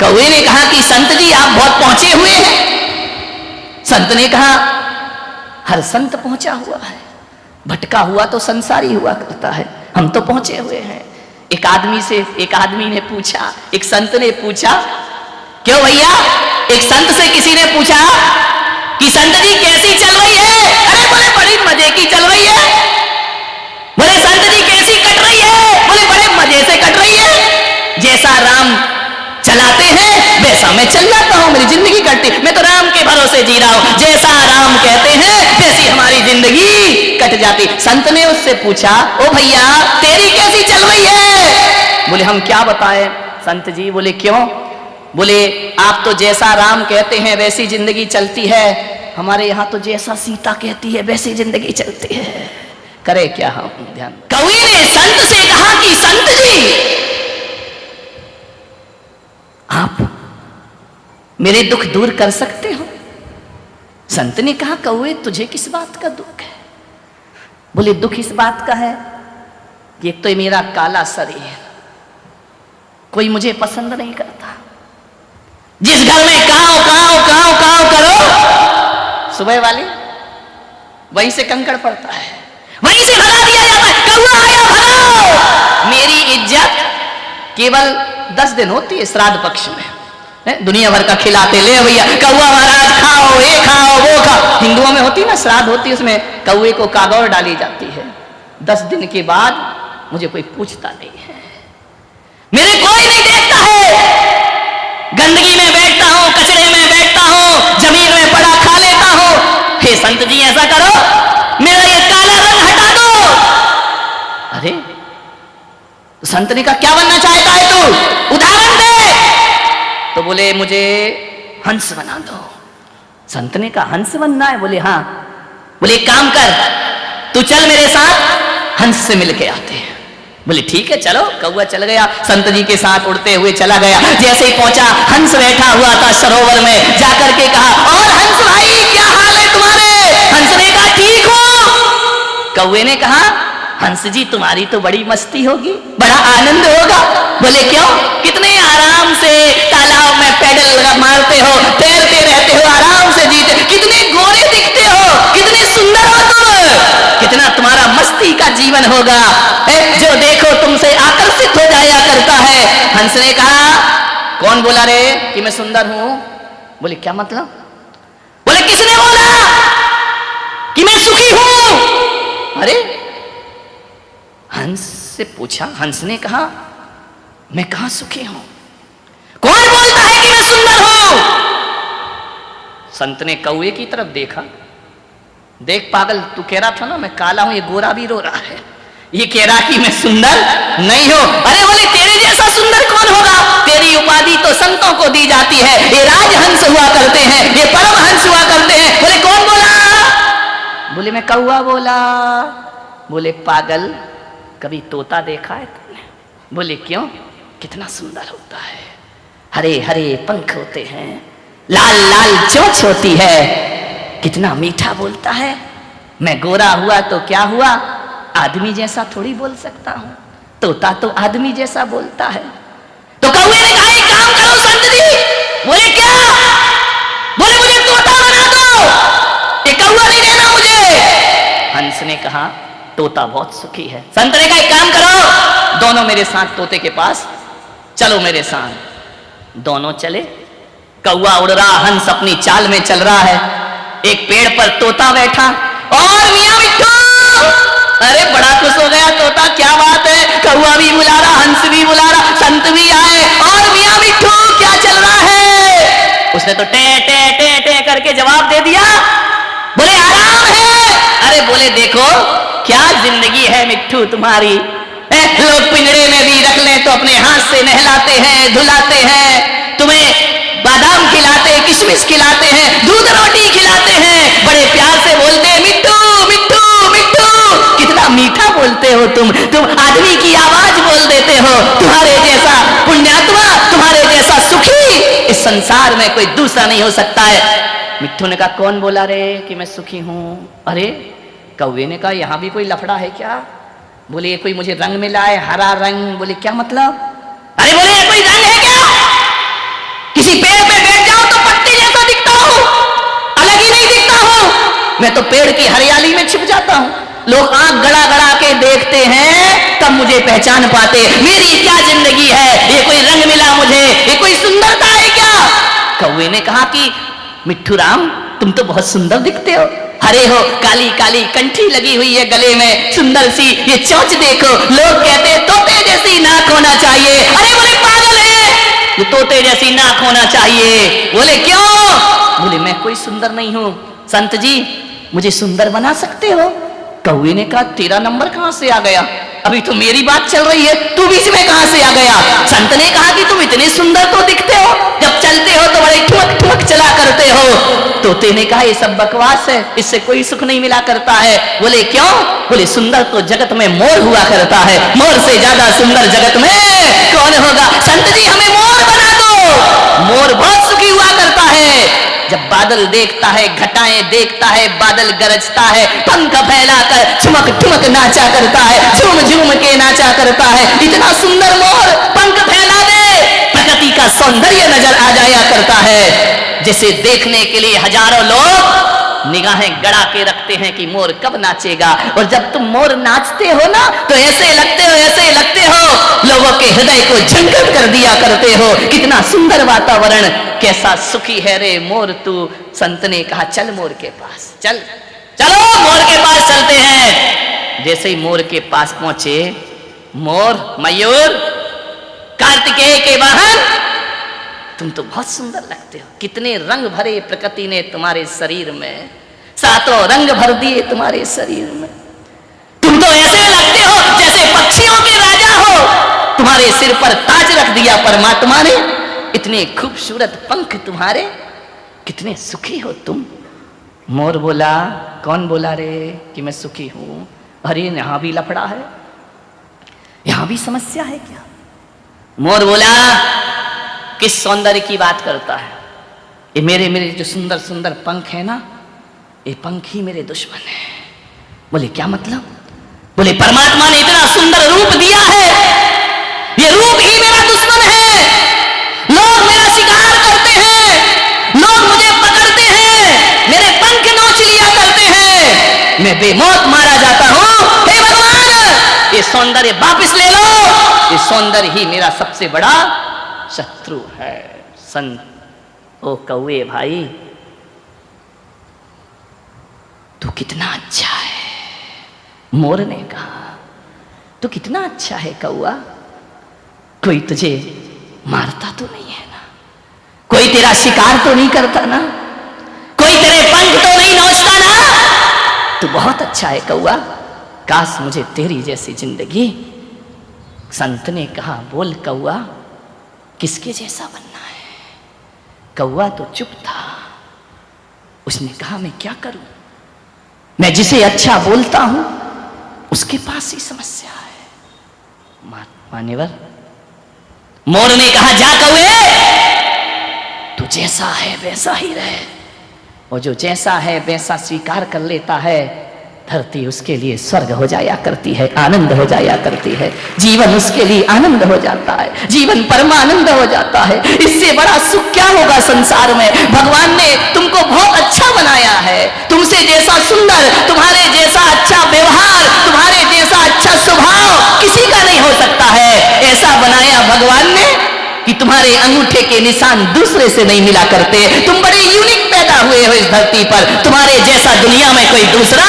कौवे ने कहा कि संत जी आप बहुत पहुंचे हुए हैं। संत ने कहा हर संत पहुंचा हुआ है, भटका हुआ तो संसारी हुआ करता है, हम तो पहुंचे हुए हैं। एक आदमी ने पूछा, एक संत ने पूछा, क्यों भैया? एक संत से किसी ने पूछा कि संत जी कैसी चल रही है? अरे बोले बड़ी मजे की चल रही है। बोले संत जी कैसी कट रही है? बोले बड़े मजे से कट रही है। जैसा राम चलाते हैं वैसा मैं चल जाता हूं, मेरी जिंदगी कटती, मैं तो राम के भरोसे जी रहा हूं, जैसा राम कहते हैं वैसी हमारी जिंदगी कट जाती। संत ने उससे पूछा, ओ भैया तेरी कैसी चल रही है? बोले हम क्या बताएं संत जी। बोले क्यों? बोले आप तो जैसा राम कहते हैं वैसी जिंदगी चलती है, हमारे यहां तो जैसा सीता कहती है वैसी जिंदगी चलती है, करे क्या हम? ध्यान। कवि ने संत से कहा कि संत जी आप मेरे दुख दूर कर सकते हो? संत ने कहा कौवे तुझे किस बात का दुख है? बोले दुख इस बात का है कि एक तो ये मेरा काला शरीर है, कोई मुझे पसंद नहीं करता। जिस घर में काव काव काव काव करो सुबह वाली वहीं से कंकड़ पड़ता है, वहीं से भगा दिया जाता है, कौवा आया भगाओ। मेरी इज्जत केवल 10 दिन होती है श्राद्ध पक्ष में, दुनिया भर का खिलाते, ले भैया कौवा महाराज खाओ, ये खाओ वो खाओ। हिंदुओं में होती है ना श्राद्ध होती है, उसमें कौवे को कागौर डाली जाती है। 10 दिन के बाद मुझे कोई पूछता नहीं है, मेरे कोई नहीं देखता है। गंदगी में बैठता हूं, कचरे में बैठता हूं, जमीन में पड़ा खा लेता हूं। हे संत जी ऐसा करो, मेरा ये काला रंग हटा दो। अरे संत ने कहा क्या बनना चाहता है तू? उदाहरण दे। तो बोले मुझे हंस बना दो। संत ने कहा हंस बनना है? बोले हाँ। बोले एक काम कर, तू चल मेरे साथ, हंस से मिलके आते हैं। बोले ठीक है चलो। कौवा चल गया, संत जी के साथ उड़ते हुए चला गया। जैसे ही पहुंचा, हंस बैठा हुआ था सरोवर में, जाकर के कहा और हंस भाई क्या हाल है तुम्हारे? हंस ने कहा ठीक हूं। कौवे ने कहा हंस जी तुम्हारी तो बड़ी मस्ती होगी, बड़ा आनंद होगा। बोले क्यों? कितने आराम से तालाब में पैडल मारते हो, तैरते रहते हो, आराम से जीते, कितने गोरे दिखते हो, कितने सुंदर हो तुम, कितना तुम्हारा मस्ती का जीवन होगा, जो देखो तुमसे आकर्षित हो जाया करता है। हंस ने कहा कौन बोला रे कि मैं सुंदर हूं? बोले क्या मतलब? बोले किसने बोला कि मैं सुखी हूं? अरे हंस से पूछा, हंस ने कहा मैं कहां सुखी हूं? कौन बोलता है कि मैं सुंदर हूं? संत ने कौवे की तरफ देखा, देख पागल तू कह रहा था ना मैं काला हूं, ये गोरा भी रो रहा है, ये कह रहा कि मैं सुंदर नहीं हूं। अरे बोले तेरे जैसा सुंदर कौन होगा? तेरी उपाधि तो संतों को दी जाती है, ये राजहंस हुआ करते हैं, ये परमहंस हुआ करते हैं। बोले कौन बोला? बोले मैं कौवा बोला। बोले पागल कभी तोता देखा है तुमने? बोले क्यों? कितना सुंदर होता है, हरे हरे पंख होते हैं, लाल लाल चोंच होती है, कितना मीठा बोलता है। मैं गोरा हुआ तो क्या हुआ, आदमी जैसा थोड़ी बोल सकता हूं, तोता तो आदमी जैसा बोलता है। तो कौवे ने कहा एक काम करो संत जी। बोले क्या? बोले मुझे तोता बना दो, एक कौवा नहीं देना मुझे। हंस ने कहा तोता बहुत सुखी है। संत ने कहा एक काम करो, दोनों मेरे साथ तोते के पास चलो, मेरे साथ। दोनों चले, कौवा उड़ रहा, हंस अपनी चाल में चल रहा है। एक पेड़ पर तोता बैठा और मियां मिट्ठू, अरे बड़ा खुश हो गया तोता, क्या बात है, कौवा भी बुला रहा, हंस भी बुला रहा, संत भी आए, और मियां मिट्ठू क्या चल रहा है? उसने तो टे टे टे टे करके जवाब दे दिया। बोले आराम है। अरे बोले देखो क्या जिंदगी है मिट्ठू तुम्हारी, लोग पिंजड़े में भी रख लें तो अपने हाथ से नहलाते हैं, धुलाते हैं, तुम्हें बादाम खिलाते, किशमिश खिलाते हैं, दूध रोटी खिलाते हैं, बड़े प्यार से बोलते हैं मिट्ठू मिट्ठू मिट्ठू, कितना मीठा बोलते हो तुम आदमी की आवाज बोल देते हो। तुम्हारे जैसा पुण्यात्मा, तुम्हारे जैसा सुखी इस संसार में कोई दूसरा नहीं हो सकता है। मिट्ठू ने कहा कौन बोला रे कि मैं सुखी हूं? अरे कौवे ने कहा यहां भी कोई लफड़ा है क्या? बोले ये कोई मुझे रंग मिला है, हरा रंग। बोले क्या मतलब? अरे बोले ये कोई रंग है क्या? मैं तो पेड़ की हरियाली में छिप जाता हूं। लोग आंख गड़ा गड़ा के देखते हैं तब मुझे पहचान पाते। मेरी क्या जिंदगी है, ये कोई रंग मिला मुझे, ये कोई सुंदरता है क्या? कौवे ने कहा कि मिट्ठू राम, तुम तो बहुत सुंदर दिखते हो, हरे हो, काली काली कंठी लगी हुई है गले में, सुंदर सी ये चोंच देखो, लोग कहते तोते जैसी नाक होना चाहिए। अरे बोले पागल है, ये तोते जैसी नाक होना चाहिए। बोले क्यों? बोले मैं कोई सुंदर नहीं हूं, संत जी मुझे सुंदर बना सकते हो? कौवे ने कहा तेरा नंबर कहां से आ गया, अभी तो मेरी बात चल रही है, तू बीच में कहां से आ गया? संत ने कहा कि तुम इतने सुंदर तो दिखते हो, जब चलते हो तो बड़े ठुमक ठुमक चला करते हो। तोते ने कहा ये सब बकवास है, इससे कोई सुख नहीं मिला करता है। बोले क्यों? बोले सुंदर तो जगत में मोर हुआ करता है, मोर से ज्यादा सुंदर जगत में कौन होगा? संत जी हमें मोर बना दो। मोर बहुत सुखी हुआ करता है, जब बादल देखता है, घटाएं देखता है, बादल गरजता है, पंख फैलाकर चुमक ठुमक नाचा करता है, झूम झूम के नाचा करता है। इतना सुंदर मोर पंख फैला दे, प्रकृति का सौंदर्य नजर आ जाया करता है, जिसे देखने के लिए हजारों लोग निगाहें गड़ा के रखते हैं कि मोर कब नाचेगा। और जब तुम मोर नाचते हो ना तो ऐसे लगते हो लोगों के हृदय को झंझट कर दिया करते हो। कितना सुंदर वातावरण, कैसा सुखी है रे मोर तू। संत ने कहा चल मोर के पास, चलो मोर के पास चलते हैं। जैसे ही मोर के पास पहुंचे, मोर मयूर कार्तिकेय के वाहन, तुम तो बहुत सुंदर लगते हो, कितने रंग भरे प्रकृति ने तुम्हारे शरीर में, सातों रंग भर दिए तुम्हारे शरीर में। तुम तो ऐसे लगते हो जैसे पक्षियों के राजा हो, तुम्हारे सिर पर ताज रख दिया परमात्मा ने, इतने खूबसूरत पंख तुम्हारे, कितने सुखी हो तुम। मोर बोला कौन बोला रे कि मैं सुखी हूं? अरे यहां भी लफड़ा है, यहां भी समस्या है क्या? मोर बोला किस सौंदर्य की बात करता है? ये मेरे जो सुंदर सुंदर पंख है ना, ये पंख ही मेरे दुश्मन है। बोले क्या मतलब? बोले परमात्मा ने इतना सुंदर रूप दिया है, ये रूप ही मेरा दुश्मन है। लोग मेरा शिकार करते हैं, लोग मुझे पकड़ते हैं, मेरे पंख नोच लिया करते हैं, मैं बेमौत मारा जाता हूं। हे भगवान ये सौंदर्य वापस ले लो, ये सौंदर्य ही मेरा सबसे बड़ा शत्रु है। संत ओ कौवे भाई तू कितना अच्छा है। मोर ने कहा तू कितना अच्छा है कौवा, कोई तुझे मारता तो नहीं है ना, कोई तेरा शिकार तो नहीं करता ना, कोई तेरे पंख तो नहीं नोचता ना, तू बहुत अच्छा है कौवा, काश मुझे तेरी जैसी जिंदगी। संत ने कहा बोल कौवा किसके जैसा बनना है? कौवा तो चुप था, उसने कहा मैं क्या करूं, मैं जिसे अच्छा बोलता हूं उसके पास ही समस्या है। मान्यवर मोर ने कहा जा कौवे तू जैसा है वैसा ही रहे, और जो जैसा है वैसा स्वीकार कर लेता है, धरती उसके लिए स्वर्ग हो जाया करती है, आनंद हो जाया करती है, जीवन उसके लिए आनंद हो जाता है, जीवन परमानंद हो जाता है। इससे बड़ा सुख क्या होगा संसार में? भगवान ने तुमको बहुत अच्छा बनाया है, तुमसे जैसा सुंदर, तुम्हारे जैसा अच्छा व्यवहार, तुम्हारे जैसा अच्छा स्वभाव किसी का नहीं हो सकता है। ऐसा बनाया भगवान ने कि तुम्हारे अंगूठे के निशान दूसरे से नहीं मिला करते। तुम बड़े यूनिक पैदा हुए हो इस धरती पर, तुम्हारे जैसा दुनिया में कोई दूसरा